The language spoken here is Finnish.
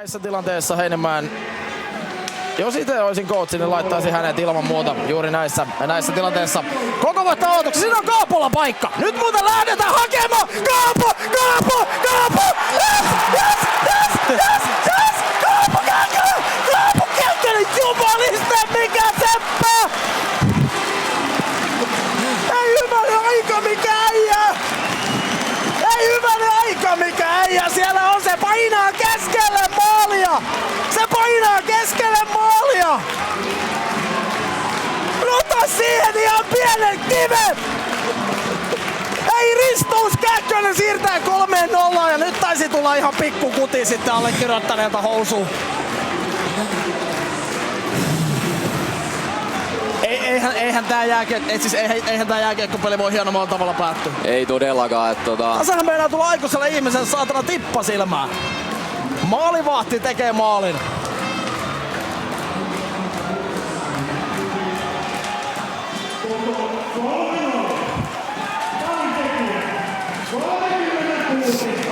Näissä tilanteissa Heinemäen, jos itse olisin coachi, niin laittaisin hänet ilman muuta juuri näissä tilanteissa. Koko voittaa aloituksen, siinä on Kaapolla paikka. Nyt muuten lähdetään hakemaan. Kaapo! Kaapo Kelkkinen, jumaliste, mikä seppä! Ei hyvänen aika, mikä äijä! Ei hyvänen aika, mikä äijä! Siellä on, se painaa keskelle maalia! Se painaa keskelle maalia! Ota siihen ihan pienen kiven! Ei ristous, Käkkönen siirtää 3-0 ja nyt taisi tulla ihan pikkukuti sitten allekirjoittaneelta housuun. Eihän tää jääkiekkopeli voi hienommalla tavalla päättyä. Ei todellakaan. Tasahan meidän tulla aikuiselle ihmiselle saatana tippa silmään. Maalivahti tekee maalin. Kolme